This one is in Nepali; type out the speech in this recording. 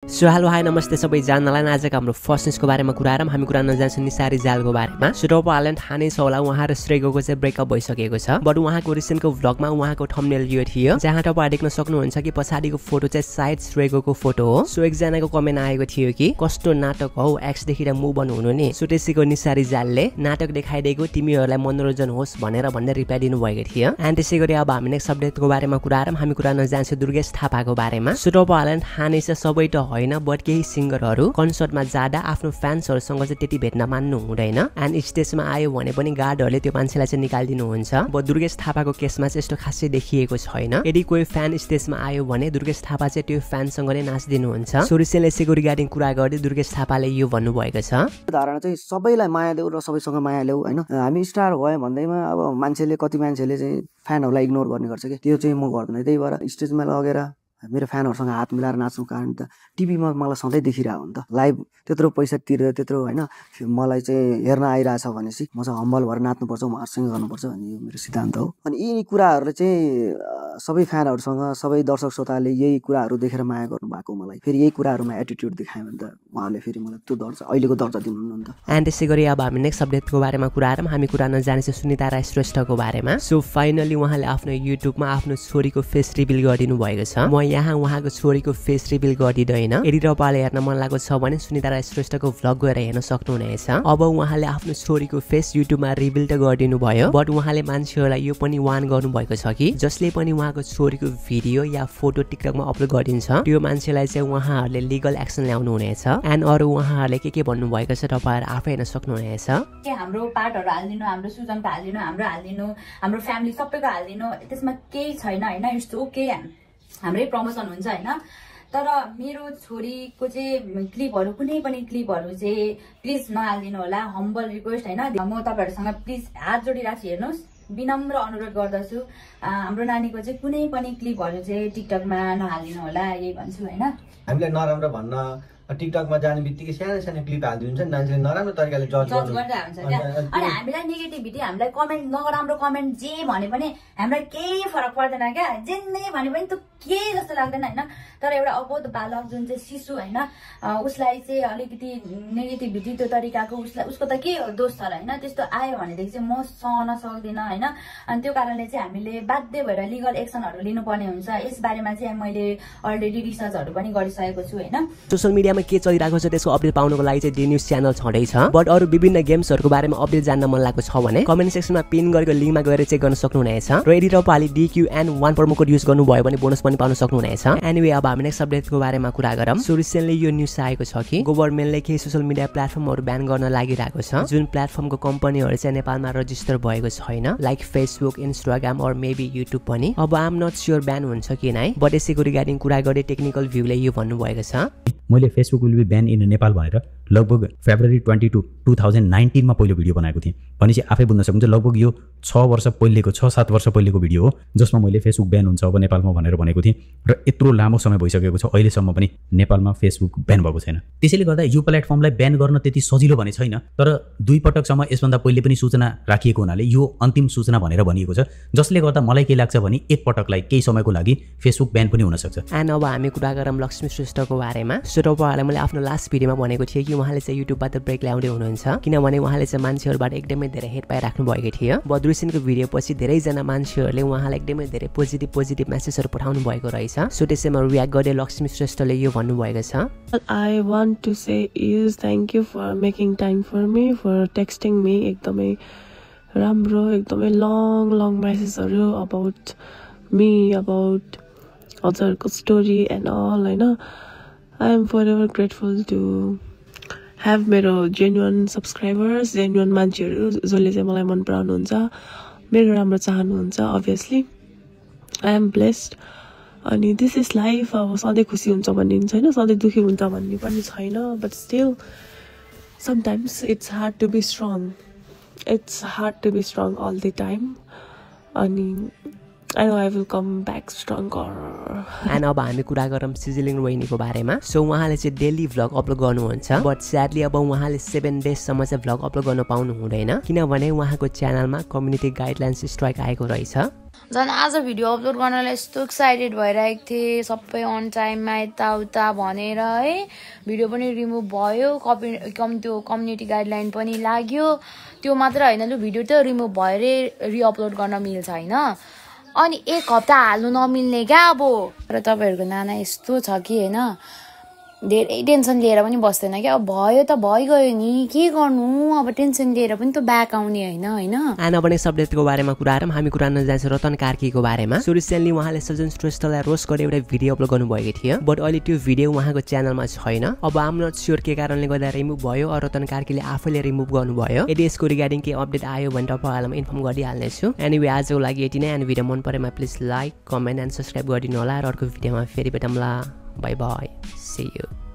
सो हेलो हाई नमस्ते सबैजनालाई। आजको हाम्रो फर्स्ट न्युजको बारेमा कुरा गरौँ। हामी कुरा नजान्छौँ निसारी जालको बारेमा। सो तपाईँहरूले थाहा नै छ होला उहाँ र श्रेयको चाहिँ ब्रेकअप भइसकेको छ। बट उहाँको रिसेन्टको भ्लगमा उहाँको थम्बनेल यो थियो जहाँ तपाईँ देख्न सक्नुहुन्छ कि पछाडिको फोटो चाहिँ सायद श्रेयको फोटो हो। सो एकजनाको कमेन्ट आएको थियो कि कस्तो नाटक हौ, एक्स देखेर मुभ अन हुनु नि। सो त्यसैको निसारी जालले नाटक देखाइदिएको तिमीहरूलाई मनोरञ्जन होस् भनेर रिप्लाई दिनुभएको थियो। एन्ड त्यसै गरी अब हामी नेक्स्ट अपडेटको बारेमा कुरा गरौँ। हामी कुरा नजान्छौँ दुर्गेश थापाको बारेमा। सो तपाईँहरूलाई थाहा नै छ सबै त होइन, बट केही सिङ्गरहरू कन्सर्टमा जाँदा आफ्नो फ्यान्सहरूसँग चाहिँ त्यति भेट्न मान्नु हुँदैन। एन्ड स्टेजमा आयो भने पनि गार्डहरूले त्यो मान्छेलाई चाहिँ निकालिदिनुहुन्छ। बट दुर्गेश थापाको केसमा चाहिँ यस्तो खासै देखिएको छैन। यदि कोही फ्यान स्टेजमा आयो भने दुर्गेश थापा चाहिँ त्यो फ्यानसँग नै नाचिदिनुहुन्छ। सो रिसेन्टली यसैको रिगार्डिङ कुरा गर्दै दुर्गेश थापाले यो भन्नुभएको छ, धारणा चाहिँ सबैलाई माया देऊ र सबैसँग माया ल्याऊ होइन। हामी स्टार भयो भन्दैमा अब कति मान्छेले चाहिँ फ्यानहरूलाई इग्नोर गर्ने गर्छ कि, त्यो चाहिँ म गर्दैन। त्यही भएर स्टेजमा लगेर मेरो फ्यानहरूसँग हात मिलाएर नाच्नु, कारण त टिभीमा मलाई सधैँ देखिरहेको हो नि त, लाइभ त्यत्रो पैसा तिरेर त्यत्रो होइन मलाई चाहिँ हेर्न आइरहेछ भनेपछि म चाहिँ हम्बल भएर नाच्नुपर्छ, उहाँहरूसँग गर्नुपर्छ भन्ने यो मेरो सिद्धान्त हो। अनि यी कुराहरूले चाहिँ सबै फ्यानहरूसँग सबै दर्शक श्रोताले यही कुराहरू देखेर माया गर्नुभएको, मलाई फेरि यही कुराहरूमा एटिट्युड देखायो भने त उहाँहरूले फेरि मलाई त्यो दर्जा अहिलेको दर्जा दिनुहुन्न नि त। एन्ड त्यसै गरी अब हामी नेक्स्ट अपडेटको बारेमा कुरा गरौँ। हामी कुरा नजानेछौँ सुनिता राई श्रेष्ठको बारेमा। सो फाइनली उहाँले आफ्नो युट्युबमा आफ्नो छोरीको फेस रिभिल गरिदिनु भएको छ। म यहाँ उहाँको छोरीको फेस रिभिल गरिदिँदैन। यदि तपाईँले हेर्न मन लागेको छ भने सुनिता राई श्रेष्ठको भ्लग गएर हेर्न सक्नुहुनेछ। अब उहाँले आफ्नो छोरीको फेस युट्युबमा रिभिल त गरिदिनु भयो, बट उहाँले मान्छेहरूलाई यो पनि वार्न गर्नुभएको छ कि जसले पनि उहाँको छोरीको भिडियो या फोटो टिकटकमा अपलोड गरिदिन्छ त्यो मान्छेलाई चाहिँ उहाँहरूले लिगल एक्सन ल्याउनु हुनेछ। एन्ड अरू उहाँहरूले के भन्नुभएको छ तपाईँहरू आफै हेर्न सक्नुहुनेछ। हाम्रो पार्टहरू हालिदिनु, हाम्रो सुजनको हालिदिनु, हाम्रो हालिदिनु, हाम्रो फ्यामिली सबैको हालिदिनु, त्यसमा केही छैन होइन। इट्स ओके, हाम्रै प्रमोसन हुन्छ होइन। तर मेरो छोरीको चाहिँ क्लिपहरू कुनै पनि क्लिपहरू चाहिँ प्लिज नहालिदिनु होला, हम्बल रिक्वेस्ट होइन। म तपाईँहरूसँग प्लिज हात जोडिरहेको छु, हेर्नुहोस्, विनम्र अनुरोध गर्दछु। हाम्रो नानीको चाहिँ कुनै पनि क्लिपहरू चाहिँ टिकटकमा नहालिदिनु होला, यही भन्छु होइन। हामीलाई नराम्रो भन्न टिकटकमा जाने बित्तिकै सानो सानो क्लिप हालिदिन्छ नि, मान्छेले नराम्रो तरिकाले जज गर्दै हुन्छ क्या। अनि हामीलाई नेगेटिभिटी, हामीलाई कमेन्ट, नराम्रो कमेन्ट जे भने पनि हामीलाई केही फरक पर्दैन क्या। जे नै भने पनि त्यो केही जस्तो लाग्दैन होइन। तर एउटा अबोध बालक जुन चाहिँ शिशु होइन, उसलाई चाहिँ अलिकति नेगेटिभिटी त्यो तरिकाको उसको त के दोष छ र होइन। त्यस्तो आयो भनेदेखि चाहिँ म सहन सक्दिनँ होइन। अनि त्यो कारणले चाहिँ हामीले बाध्य भएर लिगल एक्सनहरू लिनुपर्ने हुन्छ। यसबारेमा चाहिँ मैले अलरेडी रिसर्चहरू पनि गरिसकेको छु होइन। सोसियल मिडियामा के चलिरहेको छ त्यसको अपडेट पाउनको लागि चाहिँ डी न्युज च्यानल छँदैछ। बट अरू विभिन्न गेम्सहरूको बारेमा अपडेट जान्न मन लागेको छ भने कमेन्ट सेक्सनमा पिन गरेको लिङ्कमा गएर चेक गर्न सक्नुहुनेछ। र यदि तपाईँले DQN1 प्रोमो कोड युज गर्नुभयो भने बोनस पनि पाउन सक्नुहुनेछ। एनिवे अब हामी नेक्स्ट अपडेटको बारेमा कुरा गरौँ। सो रिसेन्टली यो न्युज आएको छ कि गभर्नमेन्टले केही सोसियल मिडिया प्लेटफर्महरू ब्यान गर्न लागिरहेको छ, जुन प्लेटफर्मको कम्पनीहरू चाहिँ नेपालमा रजिस्टर भएको छैन, लाइक फेसबुक, इन्स्टाग्राम और मेबी युट्युब पनि। अब आइ एम नट स्योर ब्यान हुन्छ कि नै, बट यसैको रिगार्डिङ कुरा गर्दै टेक्निकल भ्यूले यो भन्नुभएको छ। मैले Facebook will be ban in Nepal भनेर लगभग फेब्रुअरी 22, 2019 मा पहिलो भिडियो बनाएको थिएँ। भनेपछि आफै बुझ्न सक्नुहुन्छ लगभग यो 6 वर्ष पहिलेको 6-7 वर्ष पहिलेको भिडियो हो, जसमा मैले फेसबुक ब्यान हुन्छ अब नेपालमा भनेर भनेको थिएँ। र यत्रो लामो समय भइसकेको छ, अहिलेसम्म पनि नेपालमा फेसबुक ब्यान भएको छैन। त्यसैले गर्दा यो प्लेटफर्मलाई ब्यान गर्न त्यति सजिलो भने छैन। तर 2 पटकसम्म यसभन्दा पहिले पनि सूचना राखिएको हुनाले यो अन्तिम सूचना भनेर भनिएको छ, जसले गर्दा मलाई के लाग्छ भने एक पटकलाई केही समयको लागि फेसबुक ब्यान पनि हुनसक्छ। एन्ड अब हामी कुरा गरौँ लक्ष्मी श्रेष्ठको बारेमा। सो तपाईँहरूलाई मैले आफ्नो लास्ट भिडियोमा भनेको थिएँ कि उहाँले चाहिँ युट्युबबाट ब्रेक ल्याउँदै हुनुहुन्छ, किनभने उहाँले चाहिँ मान्छेहरूबाट एकदमै धेरै हेट पाइराख्नु भएको थियो। बट रिसेन्टको भिडियो पछि धेरैजना मान्छेहरूले उहाँलाई एकदमै धेरै पोजिटिभ मेसेजहरू पठाउनु भएको रहेछ। सो त्यसैमा रियाक्ट गर्दै लक्ष्मी श्रेष्ठले यो भन्नुभएको छ, I want to say is thank you for making time for me, for texting me एकदमै राम्रो, एकदमै long मेसेजहरू about me, about हजुरको स्टोरी एन्ड अल होइन। I am forever grateful to have मेरो जेन्युन सब्सक्राइबर्स, जेन्युन मान्छेहरू जसले चाहिँ मलाई मन पराउनुहुन्छ, मेरो राम्रो चाहनुहुन्छ। Obviously I am blessed. अनि दिस इज लाइफ। अब सधैँ खुसी हुन्छ भन्ने छैन, सधैँ दुःखी हुन्छ भन्ने पनि छैन, but still sometimes it's hard to be strong, it's hard to be strong all the time. अनि I know I will come back stronger. And अब हामी कुरा गरौँ सिजिलिङ रोहिनीको बारेमा. सो उहाँले चाहिँ डेली भ्लग अपलोड गर्नुहुन्छ, बट स्याडली अब उहाँले 7 डेजसम्म चाहिँ भ्लग अपलोड गर्न पाउनु हुँदैन किनभने उहाँको च्यानलमा कम्युनिटी गाइडलाइन्स स्ट्राइक आएको रहेछ. झन् आज भिडियो अपलोड गर्नलाई यस्तो एक्साइटेड भइरहेको थिएँ, सबै अन टाइममा यताउता भनेर है. भिडियो पनि रिमुभ भयो, त्यो कम्युनिटी गाइडलाइन पनि लाग्यो. त्यो मात्र होइन, लु भिडियो त रिमुभ भएर रिअपलोड गर्न मिल्छ होइन. अनि 1 हप्ता हाल्नु नमिल्ने क्या अब. र तपाईँहरूको नाना यस्तो छ कि होइन, धेरै टेन्सन लिएर पनि बस्दैन क्या. अब भयो त भइगयो नि, के गर्नु, अब टेन्सन लिएर पनि त ब्याक आउने होइन. एन्ड अब नेक्स्ट अपडेटको बारेमा कुरा गरौँ. हामी कुरा गर्न जान्छौँ रतन कार्कीको बारेमा. सो रिसेन्टली उहाँले सजन श्रेष्ठलाई रोस्ट गरेर एउटा भिडियो अपलोड गर्नुभएको थियो, बट अहिले त्यो भिडियो उहाँको च्यानलमा छैन. अब आम नट स्योर के कारणले गर्दा रिमुभ भयो, रतन कार्कीले आफैले रिमुभ गर्नुभयो. यदि यसको रिगार्डिङ के अपडेट आयो भने तपाईँहरूलाई इन्फर्म गरिहाल्नेछु. एनिवे आजको लागि यति नै. एन्ड भिडियो मन परेमा please like, comment and subscribe गरिदिनु होला. र अर्को भिडियोमा फेरि भेटौँला. Bye bye, see you.